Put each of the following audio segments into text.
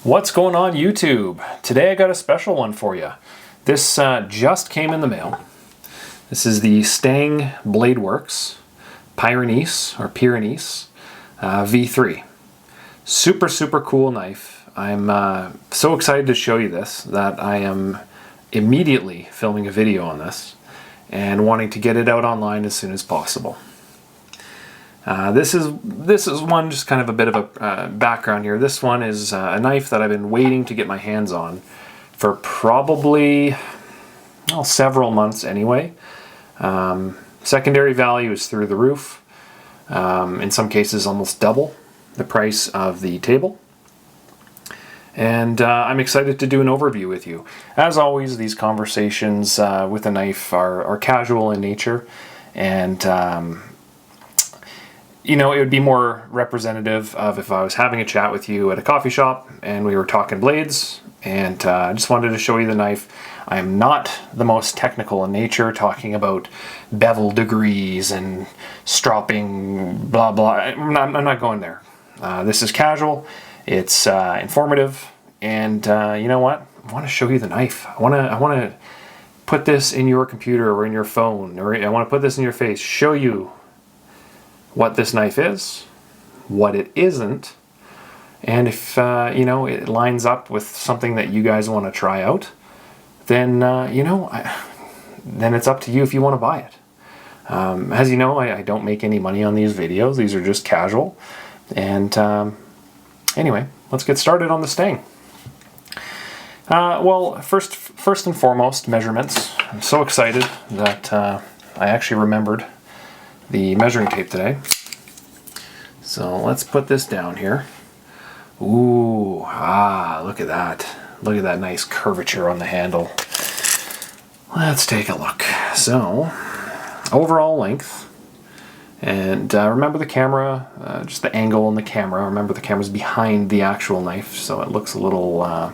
What's going on YouTube? Today I got a special one for you. This just came in the mail. This is the Stang Bladeworks Pyrenees V3. Super cool knife. I'm so excited to show you this that I am immediately filming a video on this and wanting to get it out online as soon as possible. This is one, just kind of a bit of a background here. This one is a knife that I've been waiting to get my hands on for probably several months anyway. Secondary value is through the roof. In some cases almost double the price of the table. And I'm excited to do an overview with you. As always, these conversations with a knife are casual in nature, and you know, it would be more representative of if I was having a chat with you at a coffee shop and we were talking blades, and I just wanted to show you the knife. I am not the most technical in nature, talking about bevel degrees and stropping, blah blah. I'm not going there. This is casual, it's informative, and you know what? I want to show you the knife. I want to put this in your computer or in your phone, or I want to put this in your face, show you what this knife is, what it isn't, and if you know, it lines up with something that you guys want to try out, then you know, then it's up to you if you want to buy it. As you know, I don't make any money on these videos. These are just casual. And anyway, let's get started on the Stang. Well, first and foremost, measurements. I'm so excited that I actually remembered the measuring tape today. So let's put this down here. Ooh, look at that. Look at that nice curvature on the handle. Let's take a look. So, overall length, and remember the camera, just the angle on the camera. Remember the camera's behind the actual knife, so it looks a little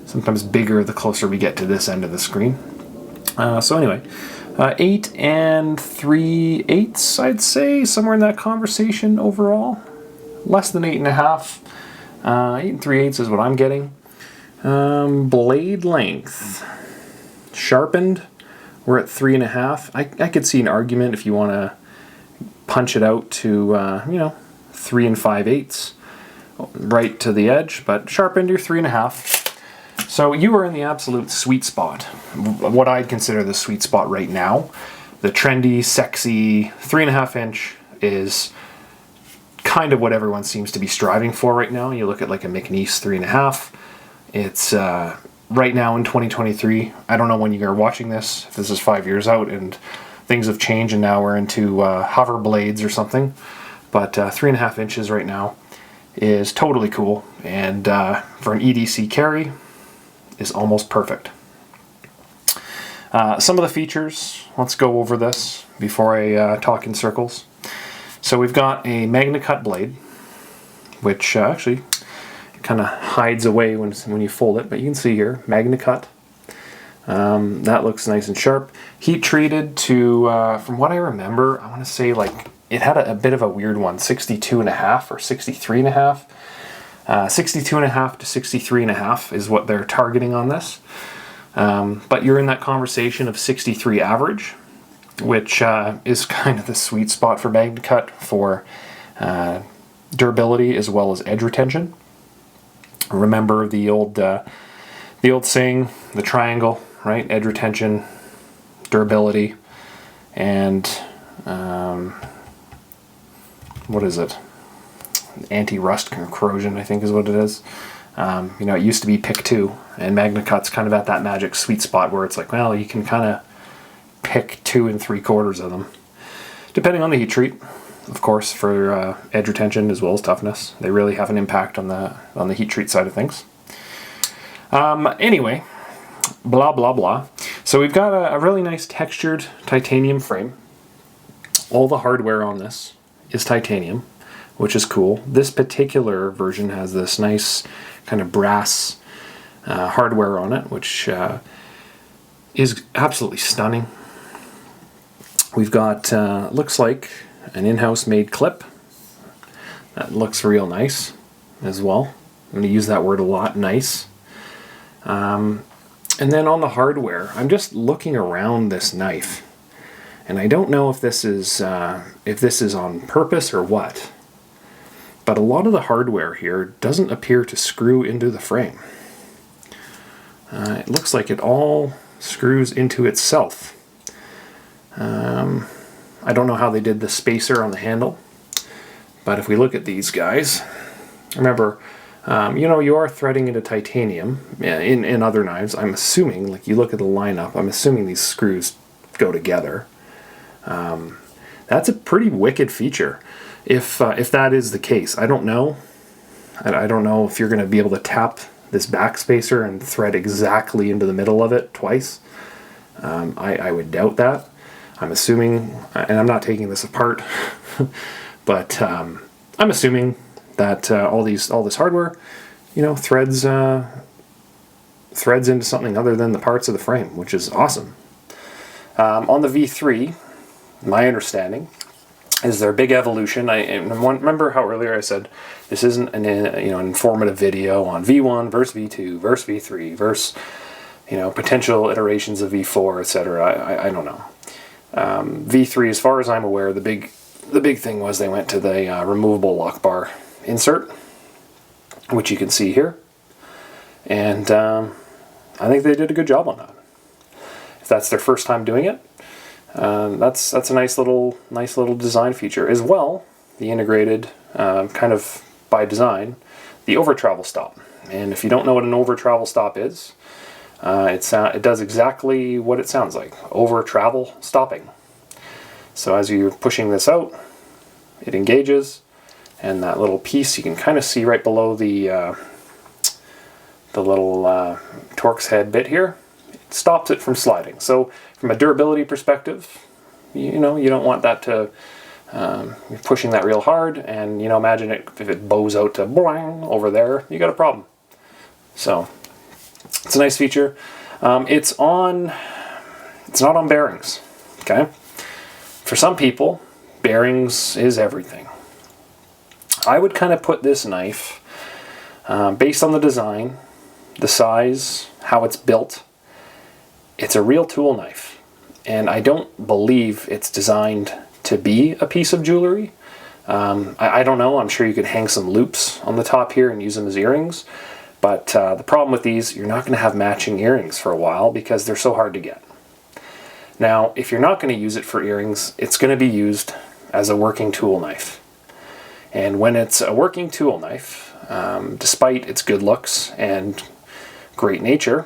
sometimes bigger the closer we get to this end of the screen. So anyway, 8 3/8, I'd say, somewhere in that conversation overall. Less than 8.5. 8 3/8 is what I'm getting. Blade length. Sharpened, we're at 3.5. I could see an argument if you want to punch it out to, you know, 3 5/8 right to the edge, but sharpened, you're 3.5. So you are in the absolute sweet spot, what I'd consider the sweet spot right now. The trendy, sexy 3.5 inch is kind of what everyone seems to be striving for right now. You look at like a McNeese 3.5. It's right now in 2023. I don't know when you are watching this, if this is 5 years out and things have changed and now we're into hover blades or something. But 3.5 inches right now is totally cool, and for an EDC carry is almost perfect. Some of the features, let's go over this before I talk in circles. So we've got a Magna Cut blade, which actually kind of hides away when you fold it, but you can see here, Magna Cut. That looks nice and sharp. Heat treated to, from what I remember, I want to say like it had a bit of a weird one, 62.5 or 63.5. 62.5 to 63.5 is what they're targeting on this. But you're in that conversation of 63 average, which is kind of the sweet spot for Magna Cut for durability as well as edge retention. Remember the old saying, the triangle, right? Edge retention, durability, and what is it? Anti-rust corrosion, I think is what it is. You know, it used to be pick 2, and Magna Cut's kind of at that magic sweet spot where it's like, well, you can kind of pick 2 3/4 of them, depending on the heat treat, of course, for edge retention as well as toughness. They really have an impact on the heat treat side of things. Anyway, blah blah blah. So we've got a really nice textured titanium frame. All the hardware on this is titanium, which is cool. This particular version has this nice kind of brass hardware on it, which is absolutely stunning. We've got, looks like an in-house made clip. That looks real nice as well. going to use that word a lot, nice. And then on the hardware, I'm just looking around this knife. And I don't know if this is on purpose or what. But a lot of the hardware here doesn't appear to screw into the frame. It looks like it all screws into itself. I don't know how they did the spacer on the handle, but if we look at these guys, remember, you are threading into titanium in other knives. I'm assuming, like you look at the lineup, I'm assuming these screws go together. That's a pretty wicked feature. If that is the case, I don't know. I don't know if you're going to be able to tap this back spacer and thread exactly into the middle of it twice. I would doubt that. I'm assuming, and I'm not taking this apart, but I'm assuming that all this hardware, threads into something other than the parts of the frame, which is awesome. On the V3, my understanding is their big evolution. Remember how earlier I said this isn't an informative video on V1 versus V2 versus V3 versus potential iterations of V4, etc. I don't know. V3, as far as I'm aware, the big thing was they went to the removable lock bar insert, which you can see here, and I think they did a good job on that. If that's their first time doing it, that's a nice little design feature as well. The integrated, kind of by design, the over travel stop. And if you don't know what an over travel stop is, it does exactly what it sounds like: over travel stopping. So as you're pushing this out, it engages, and that little piece you can kind of see right below the little Torx head bit here. It stops it from sliding. So from a durability perspective, you don't want that to you're pushing that real hard, and imagine if it bows out to boing over there, you got a problem. So it's a nice feature. It's not on bearings. Okay, for some people, bearings is everything. I would kind of put this knife, based on the design, the size, how it's built, it's a real tool knife. And I don't believe it's designed to be a piece of jewelry. I don't know, I'm sure you could hang some loops on the top here and use them as earrings. But the problem with these, you're not going to have matching earrings for a while because they're so hard to get. Now, if you're not going to use it for earrings, it's going to be used as a working tool knife. And when it's a working tool knife, despite its good looks and great nature,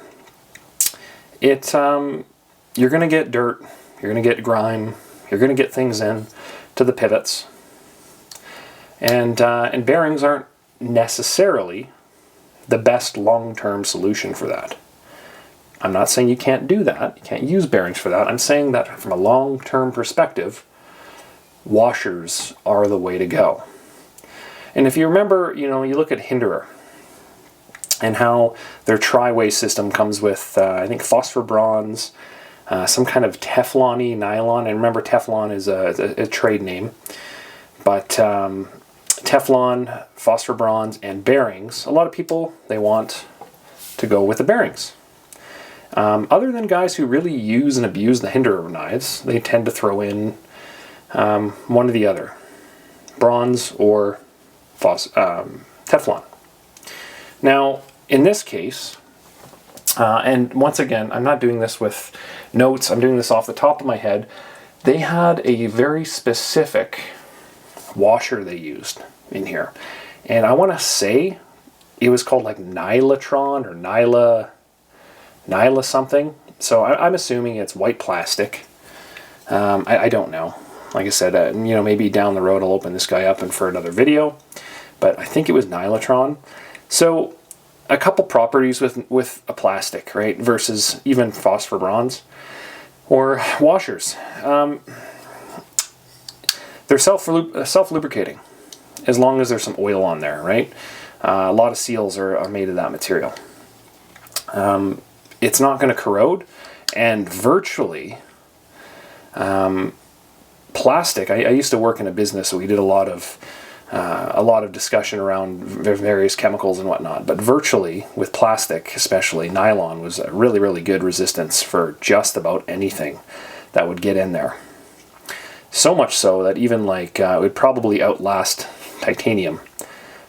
you're going to get dirt, you're going to get grime, you're going to get things in to the pivots. And bearings aren't necessarily the best long-term solution for that. I'm not saying you can't do that, you can't use bearings for that. I'm saying that from a long-term perspective, washers are the way to go. And if you remember, you look at Hinderer and how their tri-way system comes with, I think, phosphor bronze, some kind of Teflon-y nylon. And remember, Teflon is a trade name. But Teflon, phosphor bronze, and bearings, a lot of people, they want to go with the bearings. Other than guys who really use and abuse the Hinderer knives, they tend to throw in one or the other, bronze or Teflon. Now, in this case, and once again, I'm not doing this with notes, I'm doing this off the top of my head, they had a very specific washer they used in here. And I want to say it was called like Nylatron or Nyla something. So I'm assuming it's white plastic. I don't know. Like I said, maybe down the road I'll open this guy up and for another video. But I think it was Nylatron. So a couple properties with a plastic, right, versus even phosphor bronze or washers. They're self-lubricating as long as there's some oil on there, right? A lot of seals are made of that material. It's not going to corrode, and virtually plastic. I used to work in a business, so we did a lot of a lot of discussion around various chemicals and whatnot. But virtually, with plastic especially, nylon was a really, really good resistance for just about anything that would get in there. So much so that even like it would probably outlast titanium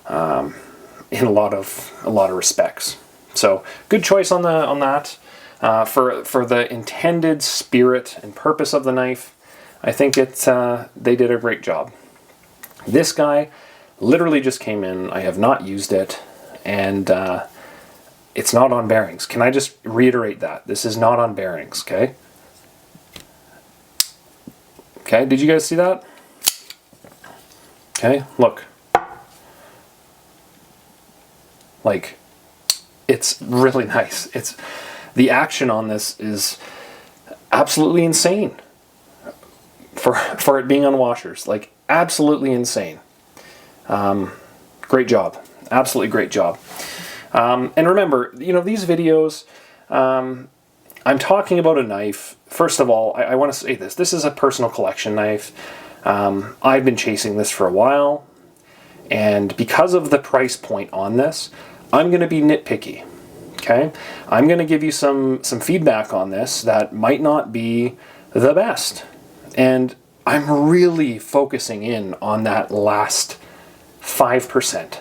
in a lot of respects. So good choice on that. For the intended spirit and purpose of the knife, I think they did a great job. This guy literally just came in. I have not used it, and it's not on bearings. Can I just reiterate that? This is not on bearings, okay? Okay, did you guys see that? Okay, look. Like, it's really nice. The action on this is absolutely insane for it being on washers. Like, absolutely insane. Great job. Absolutely great job. And remember, these videos, I'm talking about a knife. First of all, I want to say this. This is a personal collection knife. I've been chasing this for a while. And because of the price point on this, I'm going to be nitpicky. Okay? I'm going to give you some feedback on this that might not be the best. And I'm really focusing in on that last 5%.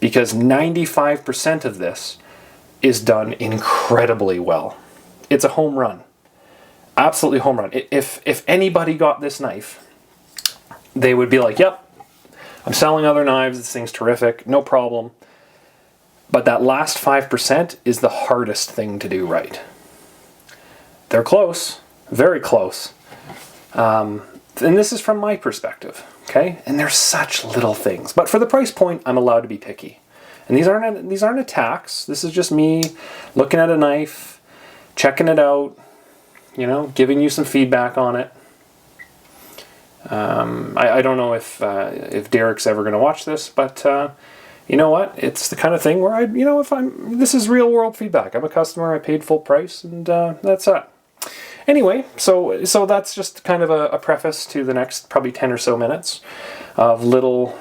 Because 95% of this is done incredibly well. It's a home run. Absolutely home run. If anybody got this knife, they would be like, yep, I'm selling other knives, this thing's terrific, no problem. But that last 5% is the hardest thing to do right. They're close, very close. And this is from my perspective, okay? And they're such little things. But for the price point, I'm allowed to be picky. And these aren't attacks. This is just me looking at a knife, checking it out, giving you some feedback on it. I don't know if Derek's ever going to watch this, but you know what? It's the kind of thing where this is real world feedback. I'm a customer. I paid full price, and that's that. Anyway, so that's just kind of a preface to the next probably 10 or so minutes of little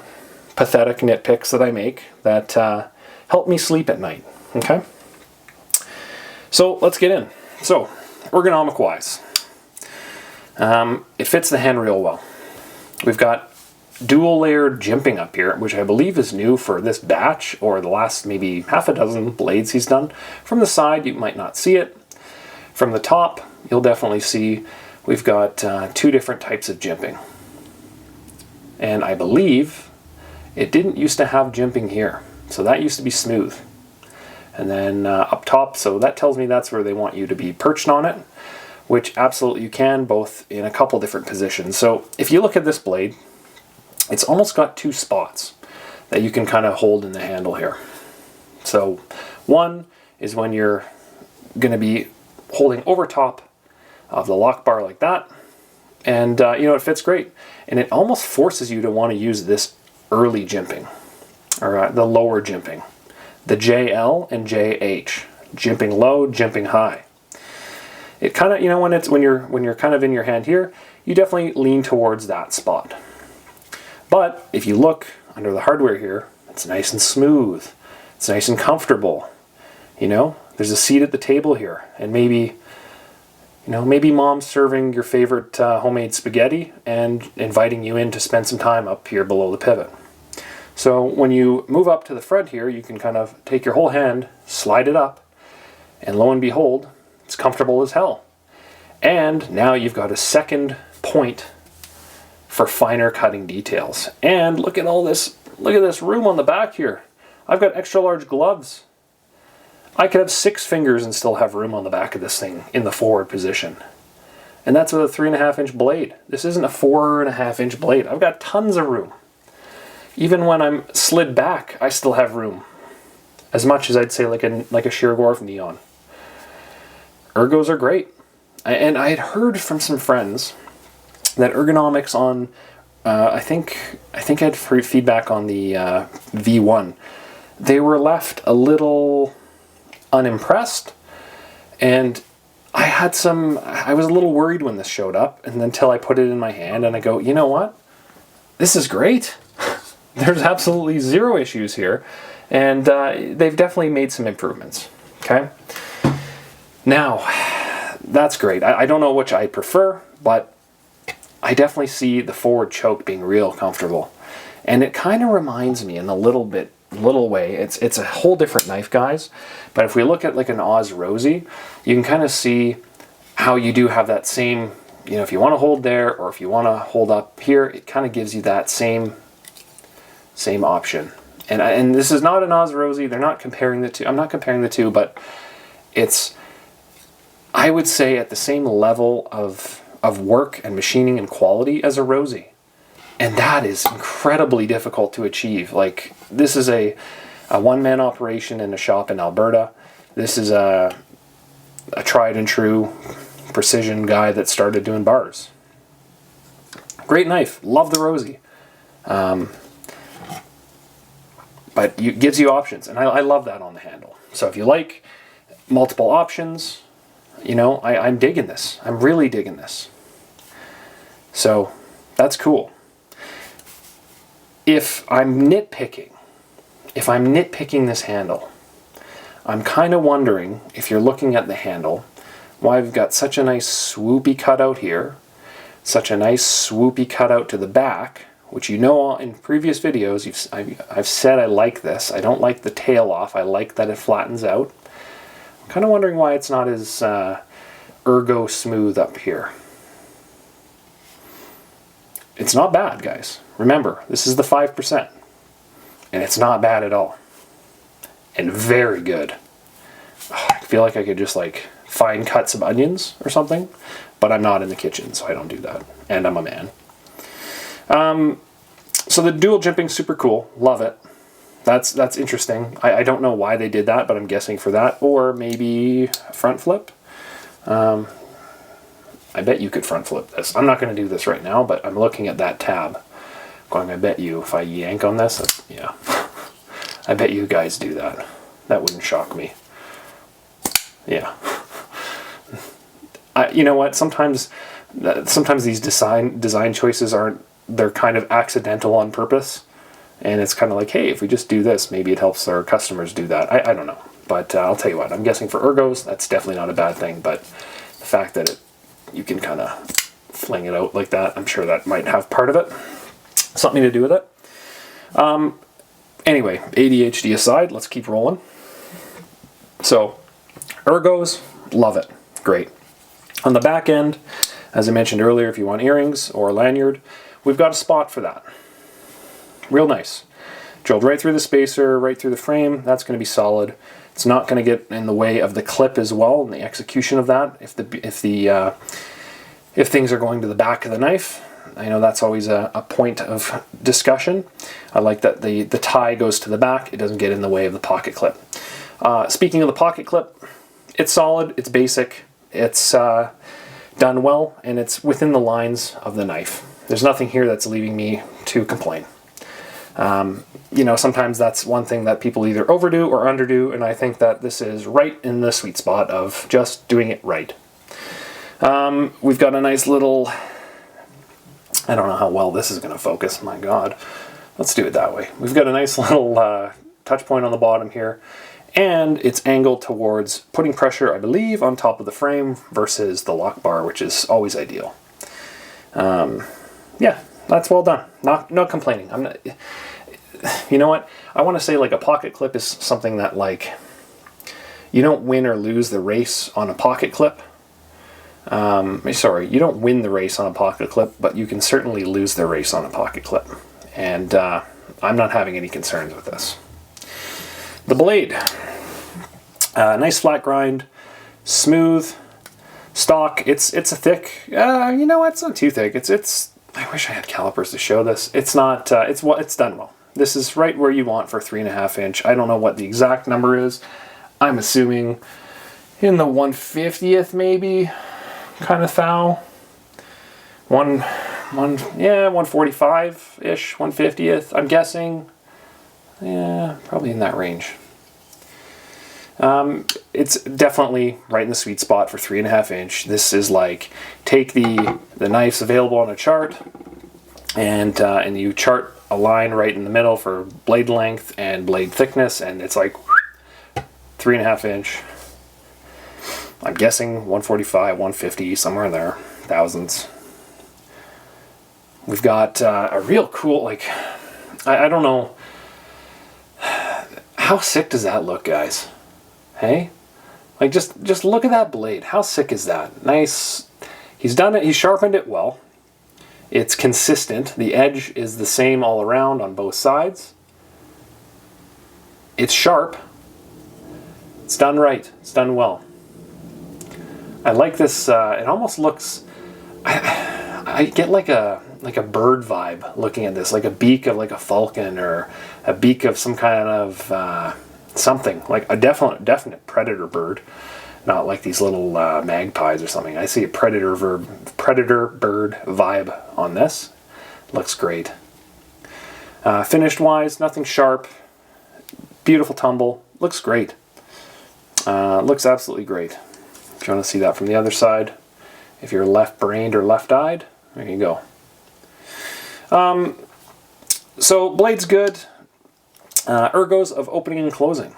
pathetic nitpicks that I make that help me sleep at night. Okay? So let's get in. So, ergonomic wise, it fits the handrail well. We've got dual layered jimping up here, which I believe is new for this batch or the last maybe half a dozen blades he's done. From the side, you might not see it. From the top, you'll definitely see we've got two different types of jimping. And I believe it didn't used to have jimping here. So that used to be smooth. And then up top, so that tells me that's where they want you to be perched on it, which absolutely you can, both in a couple different positions. So if you look at this blade, it's almost got two spots that you can kind of hold in the handle here. So one is when you're going to be holding over top of the lock bar like that, and it fits great. And it almost forces you to want to use this early jimping, or the lower jimping, the JL and JH, jimping low, jimping high. It kind of, when you're kind of in your hand here, you definitely lean towards that spot. But if you look under the hardware here, it's nice and smooth. It's nice and comfortable. There's a seat at the table here, and maybe mom's serving your favorite homemade spaghetti and inviting you in to spend some time up here below the pivot. So when you move up to the front here, you can kind of take your whole hand, slide it up, and lo and behold, it's comfortable as hell. And now you've got a second point for finer cutting details. And look at all this, look at this room on the back here. I've got extra large gloves. I could have 6 fingers and still have room on the back of this thing in the forward position. And that's with a 3.5-inch blade. This isn't a 4.5-inch blade. I've got tons of room. Even when I'm slid back, I still have room. As much as I'd say like a Shirgorf Neon. Ergos are great. And I had heard from some friends that ergonomics on, I think I had feedback on the V1. They were left a little unimpressed, and I was a little worried when this showed up, and until I put it in my hand and I go, you know what? This is great. There's absolutely zero issues here, and they've definitely made some improvements. Okay, now that's great. I don't know which I prefer, but I definitely see the forward choke being real comfortable, and it kind of reminds me in a little way. It's a whole different knife, guys. But if we look at like an Oz Rosie, you can kind of see how you do have that same. You know, if you want to hold there or if you want to hold up here, it kind of gives you that same option. And this is not an Oz Rosie. They're not comparing the two. I'm not comparing the two, but it's, I would say, at the same level of work and machining and quality as a Rosie. And that is incredibly difficult to achieve. Like, this is a one-man operation in a shop in Alberta. This is a tried and true precision guy that started doing bars. Great knife. Love the Rosie. But it gives you options, and I love that on the handle. So if you like multiple options, you know, I'm digging this. I'm really digging this. So that's cool. If I'm nitpicking this handle, I'm kind of wondering, if you're looking at the handle, why we've got such a nice swoopy cutout here, such a nice swoopy cutout to the back, which, you know, in previous videos I've said I like this. I don't like the tail off. I like that it flattens out. I'm kind of wondering why it's not as ergo smooth up here. It's not bad, guys. Remember, this is the 5%, and it's not bad at all, and very good. I feel like I could just like fine cut some onions or something, but I'm not in the kitchen, so I don't do that, and I'm a man. So the dual jimping's super cool. Love it. That's interesting. I don't know why they did that, but I'm guessing for that, or maybe a front flip. I bet you could front flip this. I'm not going to do this right now, but I'm looking at that tab going, I bet you if I yank on this, yeah, I bet you guys do that. That wouldn't shock me. Yeah. You know what? Sometimes these design choices they're kind of accidental on purpose, and it's kind of like, hey, if we just do this, maybe it helps our customers do that. I don't know, but I'll tell you what, I'm guessing for ergos, that's definitely not a bad thing, but the fact that you can kind of fling it out like that, I'm sure that might have part of it, something to do with it. Anyway, ADHD aside, let's keep rolling. So, ergos, love it, great. On the back end, as I mentioned earlier, if you want earrings or a lanyard, we've got a spot for that. Real nice. Drilled right through the spacer, right through the frame. That's going to be solid. It's not going to get in the way of the clip as well and the execution of that. If things are going to the back of the knife, I know that's always a point of discussion. I like that the tie goes to the back. It doesn't get in the way of the pocket clip. Speaking of the pocket clip, it's solid. It's basic. It's done well, and it's within the lines of the knife. There's nothing here that's leaving me to complain. You know, sometimes that's one thing that people either overdo or underdo, and I think that this is right in the sweet spot of just doing it right. We've got a nice little, I don't know how well this is going to focus, my God. Let's do it that way. We've got a nice little touch point on the bottom here, and it's angled towards putting pressure, I believe, on top of the frame versus the lock bar, which is always ideal. Yeah, that's well done. No complaining. I'm not. You know what? I want to say, like, a pocket clip is something that, like, you don't win or lose the race on a pocket clip. Sorry, you don't win the race on a pocket clip, but you can certainly lose the race on a pocket clip. And I'm not having any concerns with this. The blade. Nice flat grind, smooth, stock. It's a thick. You know what? It's not too thick. It's. I wish I had calipers to show this. It's not. It's done well. This is right where you want for 3.5 inch. I don't know what the exact number is. I'm assuming in the 1/50th maybe kind of thou. 145-ish, 1/50th. I'm guessing. Yeah, probably in that range. It's definitely right in the sweet spot for 3.5 inch. This is like, take the knives available on a chart, and you chart a line right in the middle for blade length and blade thickness, and it's like 3.5 inch. I'm guessing 145, 150, somewhere in there, thousands. We've got a real cool, like, I don't know, how sick does that look, guys? Hey? Like, just look at that blade. How sick is that? Nice. He's done it, he's sharpened it well. It's consistent. The edge is the same all around on both sides. It's sharp. It's done right. It's done well. I like this. It almost looks. I get like a bird vibe looking at this, like a beak of like a falcon or a beak of some kind of something, like a definite predator bird, not like these little magpies or something. I see a predator bird vibe on this. Looks great. Finished wise, nothing sharp. Beautiful tumble. Looks great. Looks absolutely great. If you want to see that from the other side, if you're left-brained or left-eyed, there you go. So blade's good. Ergos of opening and closing.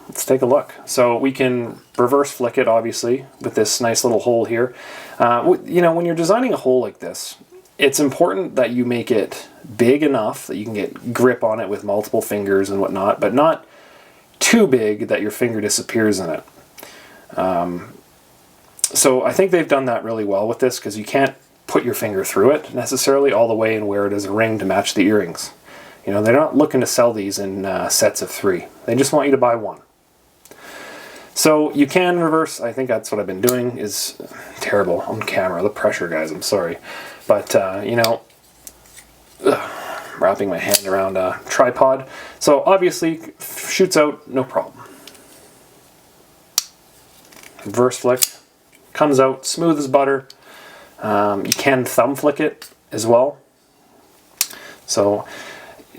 Let's take a look. So we can reverse flick it, obviously, with this nice little hole here. You know, when you're designing a hole like this, it's important that you make it big enough that you can get grip on it with multiple fingers and whatnot, but not too big that your finger disappears in it. So I think they've done that really well with this, because you can't put your finger through it necessarily all the way and wear it as a ring to match the earrings. You know, they're not looking to sell these in sets of 3. They just want you to buy one. So you can reverse. I think that's what I've been doing. Is terrible on camera. The pressure, guys, I'm sorry. But, you know, wrapping my hand around a tripod. So obviously, shoots out, no problem. Reverse flick. Comes out smooth as butter. You can thumb flick it as well. So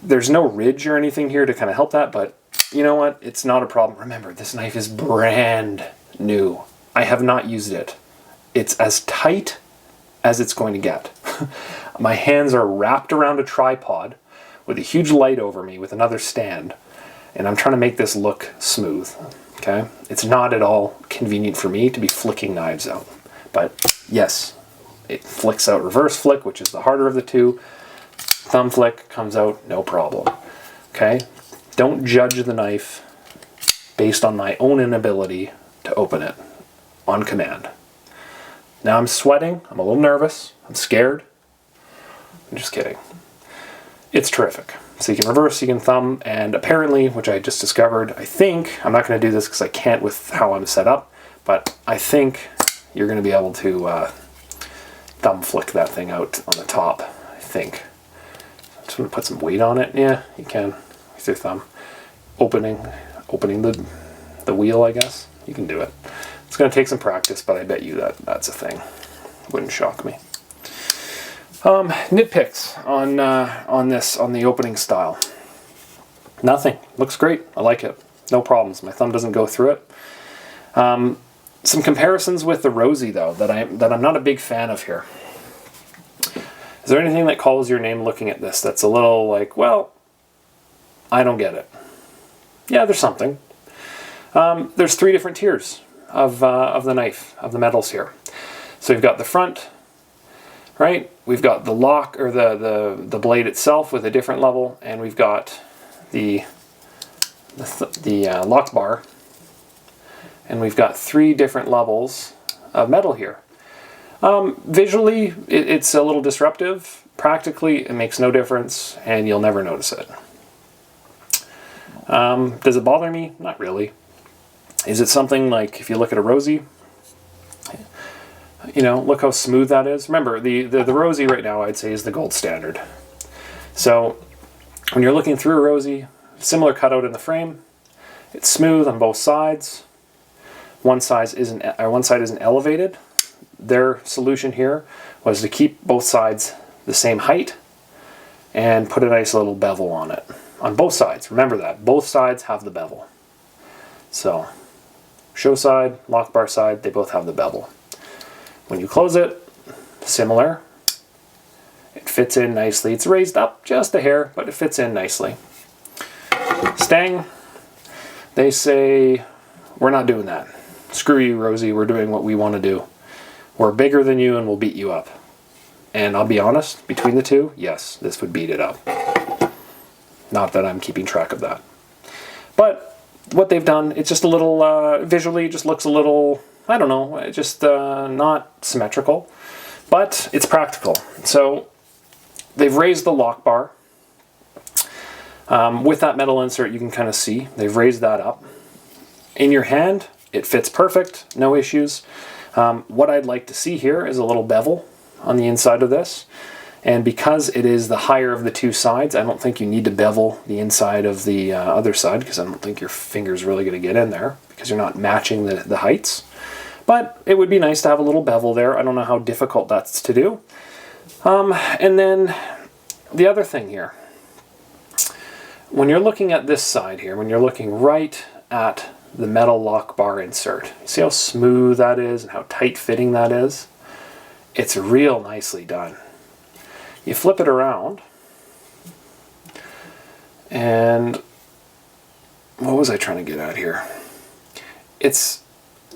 there's no ridge or anything here to kind of help that, but you know what? It's not a problem. Remember, this knife is brand new. I have not used it. It's as tight as it's going to get. My hands are wrapped around a tripod with a huge light over me with another stand, and I'm trying to make this look smooth. Okay? It's not at all convenient for me to be flicking knives out. But yes, it flicks out reverse flick, which is the harder of the two. Thumb flick comes out, no problem. Okay? Don't judge the knife based on my own inability to open it on command. Now I'm sweating, I'm a little nervous, I'm scared. I'm just kidding. It's terrific. So you can reverse, you can thumb, and apparently, which I just discovered, I think, I'm not going to do this because I can't with how I'm set up, but I think you're going to be able to thumb flick that thing out on the top, I think. Just want to put some weight on it. Yeah, you can with your thumb. Opening the wheel, I guess. You can do it. It's going to take some practice, but I bet you that's a thing. Wouldn't shock me. Nitpicks on the opening style. Nothing. Looks great. I like it. No problems. My thumb doesn't go through it. Some comparisons with the Rosie, though, that I'm not a big fan of here. Is there anything that calls your name looking at this that's a little like, well, I don't get it? Yeah, there's something. There's 3 different tiers of the knife, of the metals here. So you've got the front, right? We've got the lock, or the blade itself with a different level, and we've got the lock bar, and we've got 3 different levels of metal here. Visually, it's a little disruptive. Practically, it makes no difference, and you'll never notice it. Does it bother me? Not really. Is it something like, if you look at a Rosie, you know, look how smooth that is. Remember, the Rosie right now, I'd say, is the gold standard. So when you're looking through a Rosie, similar cutout in the frame, it's smooth on both sides. One side isn't elevated. Their solution here was to keep both sides the same height and put a nice little bevel on it. On both sides. Remember that. Both sides have the bevel. So, show side, lock bar side, they both have the bevel. When you close it, similar. It fits in nicely. It's raised up just a hair, but it fits in nicely. Stang, they say, we're not doing that. Screw you, Rosie, we're doing what we want to do. We're bigger than you and we'll beat you up. And I'll be honest, between the two, yes, this would beat it up. Not that I'm keeping track of that. But what they've done, it's just a little, visually, it just looks a little, I don't know, just not symmetrical. But it's practical. So they've raised the lock bar. With that metal insert, you can kind of see, they've raised that up. In your hand, it fits perfect, no issues. What I'd like to see here is a little bevel on the inside of this. And because it is the higher of the two sides, I don't think you need to bevel the inside of the other side, because I don't think your finger's really going to get in there, because you're not matching the heights. But it would be nice to have a little bevel there. I don't know how difficult that's to do. And then the other thing here, when you're looking at this side here, when you're looking right at the metal lock bar insert, see how smooth that is and how tight fitting that is? It's real nicely done. You flip it around, and what was I trying to get at here? It's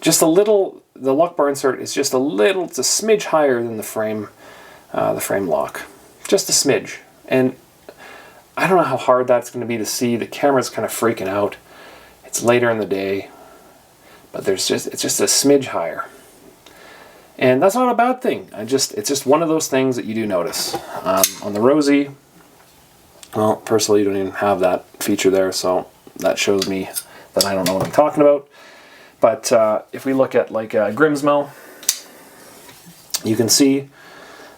just a little, the lock bar insert is just a little, it's a smidge higher than the frame lock. Just a smidge. And I don't know how hard that's going to be to see. The camera's kind of freaking out. It's later in the day, but it's just a smidge higher. And that's not a bad thing. It's just one of those things that you do notice. On the Rosie, well, personally, you don't even have that feature there, so that shows me that I don't know what I'm talking about. But if we look at like Grimsmo, you can see,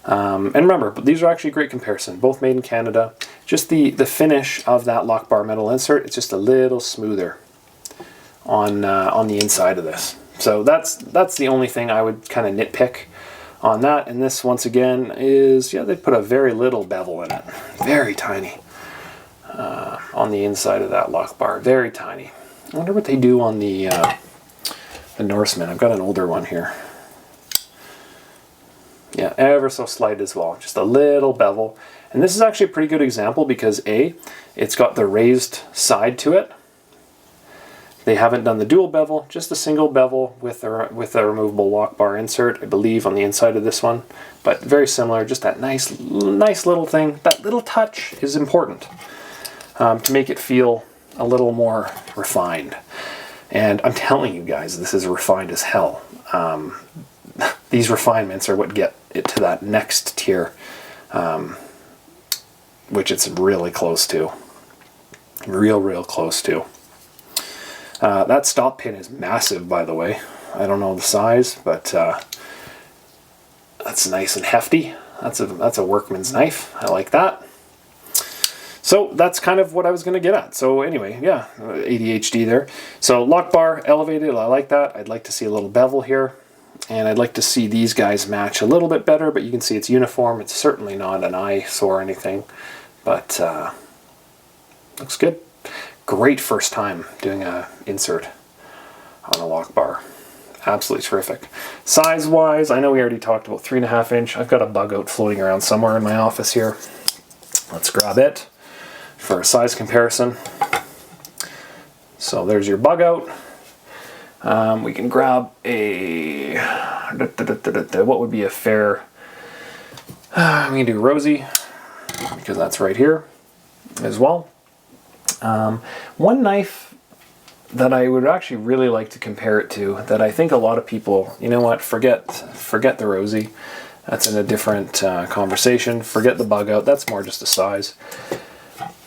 and remember, but these are actually a great comparison, both made in Canada. Just the finish of that lock bar metal insert, it's just a little smoother on the inside of this. So that's the only thing I would kind of nitpick on that. And this, once again, is, yeah, they put a very little bevel in it. Very tiny. On the inside of that lock bar. Very tiny. I wonder what they do on the Norseman. I've got an older one here. Yeah, ever so slight as well. Just a little bevel. And this is actually a pretty good example because A, it's got the raised side to it. They haven't done the dual bevel, just a single bevel with a removable lock bar insert, I believe, on the inside of this one. But very similar, just that nice little thing. That little touch is important to make it feel a little more refined. And I'm telling you guys, this is refined as hell. These refinements are what get it to that next tier, which it's really close to. Real close to. That stop pin is massive, by the way. I don't know the size, but that's nice and hefty. That's a workman's knife. I like that. So that's kind of what I was going to get at. So anyway, yeah, ADHD there. So lock bar, elevated, I like that. I'd like to see a little bevel here. And I'd like to see these guys match a little bit better, but you can see it's uniform. It's certainly not an eyesore or anything, but looks good. Great first time doing a insert on a lock bar. Absolutely terrific. Size-wise, I know we already talked about 3.5 inch. I've got a bug out floating around somewhere in my office here. Let's grab it for a size comparison. So there's your bug out. We can grab a, what would be a fair, we can do Rosie, because that's right here as well. One knife that I would actually really like to compare it to, that I think a lot of people, you know what, forget the Rosie. That's in a different conversation. Forget the bug out. That's more just a size.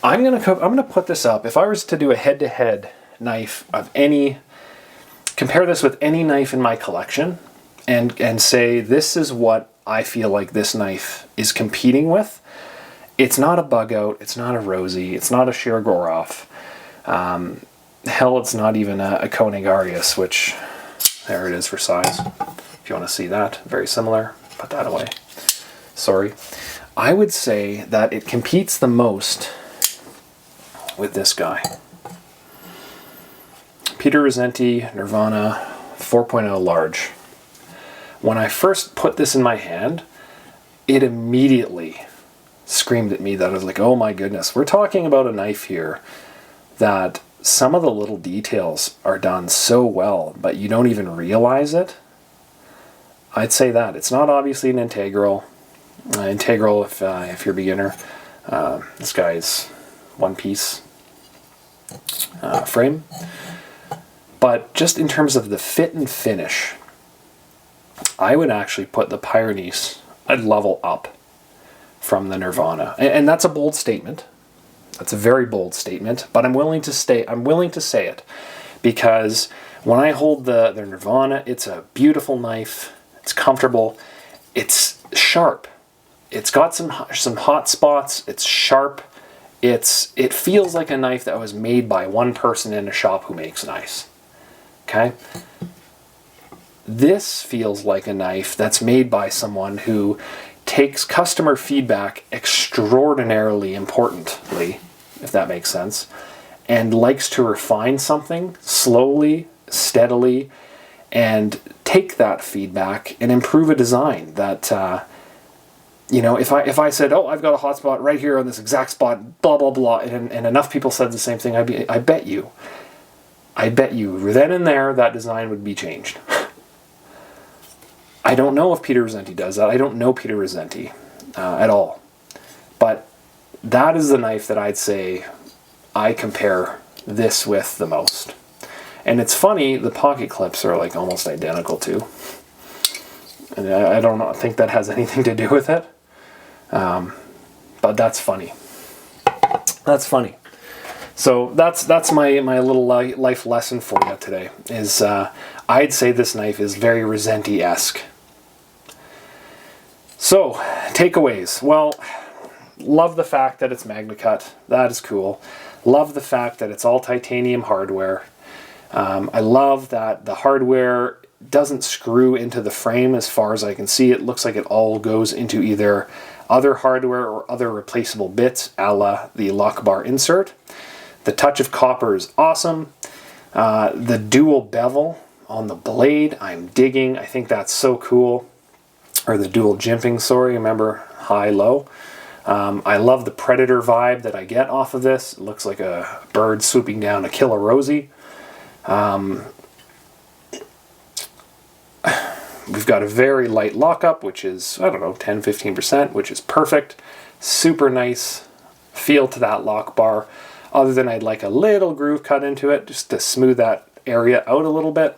I'm gonna put this up. If I was to do a head-to-head knife of any, compare this with any knife in my collection, and say this is what I feel like this knife is competing with. It's not a bug out, it's not a Rosie, it's not a Shirogorov. Hell, it's not even a Koenig Arius, which, there it is for size. If you want to see that, very similar. Put that away. Sorry. I would say that it competes the most with this guy. Peter Rosenti Nirvana 4.0 large. When I first put this in my hand, it immediately screamed at me that I was like, oh my goodness, we're talking about a knife here that some of the little details are done so well, but you don't even realize it. I'd say that. It's not obviously an integral. Integral if you're a beginner. This guy's one-piece frame. But just in terms of the fit and finish, I would actually put the Pyrenees a level up from the Nirvana. And that's a bold statement. That's a very bold statement, but I'm willing to say it, because when I hold the Nirvana, it's a beautiful knife. It's comfortable. It's sharp. It's got some hot spots. It's sharp. It feels like a knife that was made by one person in a shop who makes knives. Okay? This feels like a knife that's made by someone who takes customer feedback extraordinarily importantly, if that makes sense, and likes to refine something slowly, steadily, and take that feedback and improve a design that, if I said, oh, I've got a hot spot right here on this exact spot, blah, blah, blah, and enough people said the same thing, I bet you then and there that design would be changed. I don't know if Peter Rosenti does that. I don't know Peter Rosenti at all. But that is the knife that I'd say I compare this with the most. And it's funny, the pocket clips are like almost identical too. And I don't think that has anything to do with it. But that's funny. That's funny. So that's my little life lesson for you today. Is I'd say this knife is very Rosenti-esque. So, takeaways. Well, love the fact that it's MagnaCut. That is cool. Love the fact that it's all titanium hardware. I love that the hardware doesn't screw into the frame as far as I can see. It looks like it all goes into either other hardware or other replaceable bits, a la the lock bar insert. The touch of copper is awesome. The dual bevel on the blade, I'm digging. I think that's so cool. Or the dual jimping, sorry, remember, high-low. I love the Predator vibe that I get off of this. It looks like a bird swooping down to kill a Rosie. We've got a very light lockup, which is, 10-15%, which is perfect. Super nice feel to that lock bar. Other than I'd like a little groove cut into it, just to smooth that area out a little bit.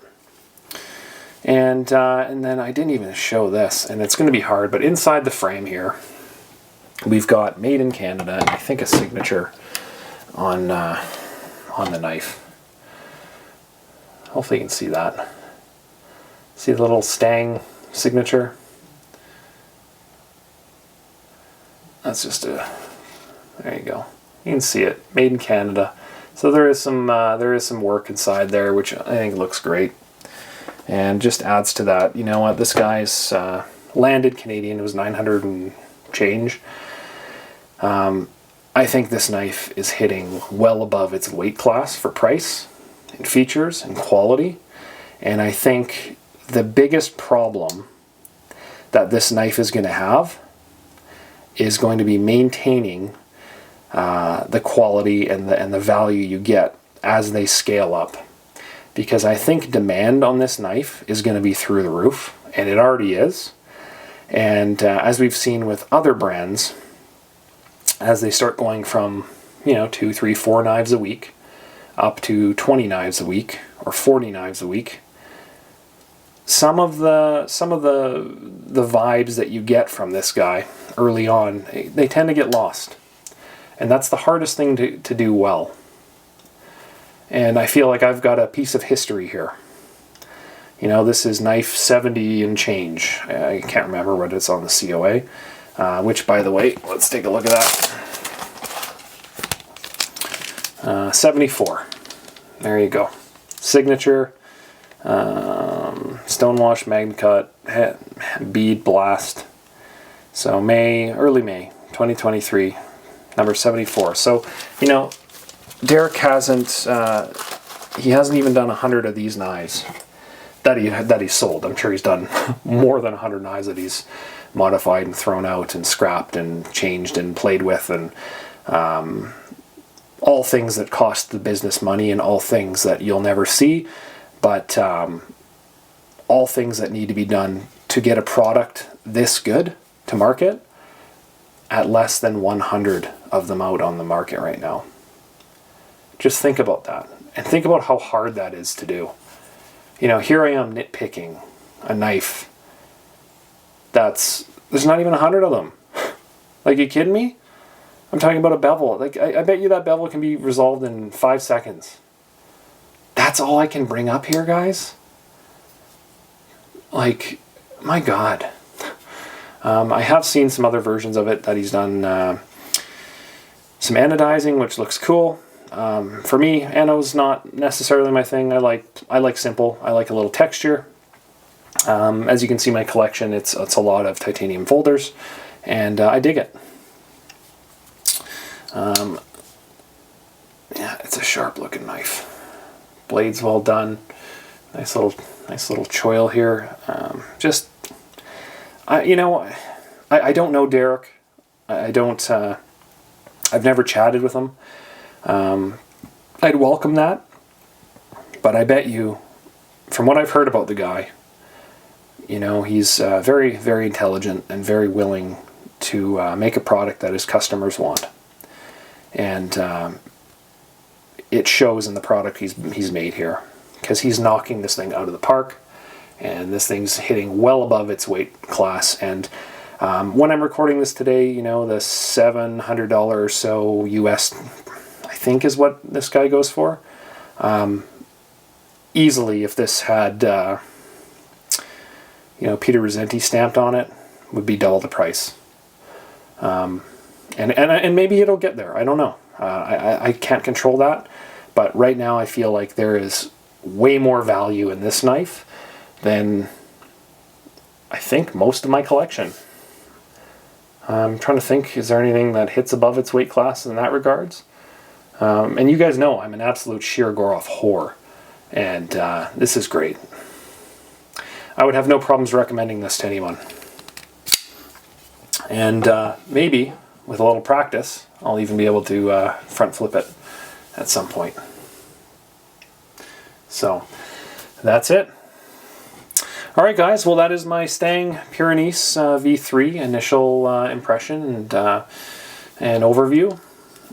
And then I didn't even show this, and it's going to be hard, but inside the frame here, we've got Made in Canada, and I think a signature on the knife. Hopefully you can see that. See the little Stang signature? That's just there you go. You can see it, Made in Canada. So there is some work inside there, which I think looks great. And just adds to that, you know what, this guy's landed Canadian, it was 900 and change. I think this knife is hitting well above its weight class for price, and features, and quality. And I think the biggest problem that this knife is going to have is going to be maintaining the quality and the value you get as they scale up. Because I think demand on this knife is going to be through the roof, and it already is. And as we've seen with other brands, as they start going from 2, 3, 4 knives a week up to 20 knives a week or 40 knives a week, some of the vibes that you get from this guy early on, they tend to get lost, and that's the hardest thing to do well. And I feel like I've got a piece of history here. This is knife 70 and change. I can't remember what it's on the COA, which, by the way, let's take a look at that. 74. There you go. Signature, stonewash, MagnaCut, bead blast. So early May 2023, number 74. So, Derek hasn't even done 100 of these knives that he's sold. I'm sure he's done more than 100 knives that he's modified and thrown out and scrapped and changed and played with, and all things that cost the business money, and all things that you'll never see, but all things that need to be done to get a product this good to market at less than 100 of them out on the market right now. Just think about that, and think about how hard that is to do. You know, here I am nitpicking a knife there's not even 100 of them. Like, you kidding me? I'm talking about a bevel. Like, I bet you that bevel can be resolved in 5 seconds. That's all I can bring up here, guys? Like, my God. I have seen some other versions of it that he's done some anodizing, which looks cool. For me, ano's not necessarily my thing. I like simple. I like a little texture. As you can see, my collection, it's a lot of titanium folders, and I dig it. Yeah, it's a sharp looking knife. Blade's well done. Nice little choil here. I don't know Derek. I've never chatted with him. I'd welcome that, but I bet you, from what I've heard about the guy, you know, he's very, very intelligent and very willing to make a product that his customers want. And it shows in the product he's made here, because he's knocking this thing out of the park, and this thing's hitting well above its weight class. And when I'm recording this today, you know, the $700 or so US, I think, is what this guy goes for. Easily, if this had Peter Rosenti stamped on it, would be double the price. And maybe it'll get there. I don't know. I can't control that. But right now I feel like there is way more value in this knife than I think most of my collection. I'm trying to think, is there anything that hits above its weight class in that regards? And you guys know I'm an absolute Shirogorov whore. And this is great. I would have no problems recommending this to anyone. And maybe, with a little practice, I'll even be able to front flip it at some point. So, that's it. Alright guys, well that is my Stang Pyrenees V3 initial impression and overview.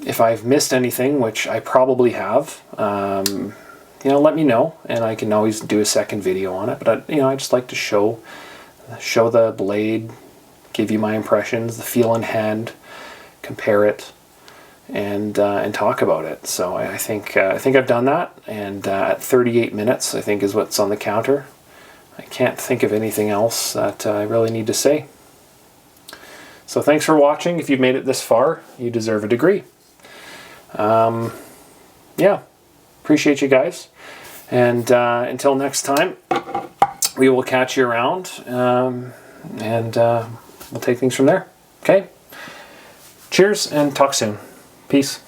If I've missed anything, which I probably have, let me know, and I can always do a second video on it. But I just like to show the blade, give you my impressions, the feel in hand, compare it, and talk about it. So I think I've done that, and at 38 minutes, I think, is what's on the counter. I can't think of anything else that I really need to say. So thanks for watching. If you've made it this far, you deserve a degree. Yeah, appreciate you guys. And until next time, we will catch you around, and we'll take things from there. Okay? Cheers, and talk soon. Peace.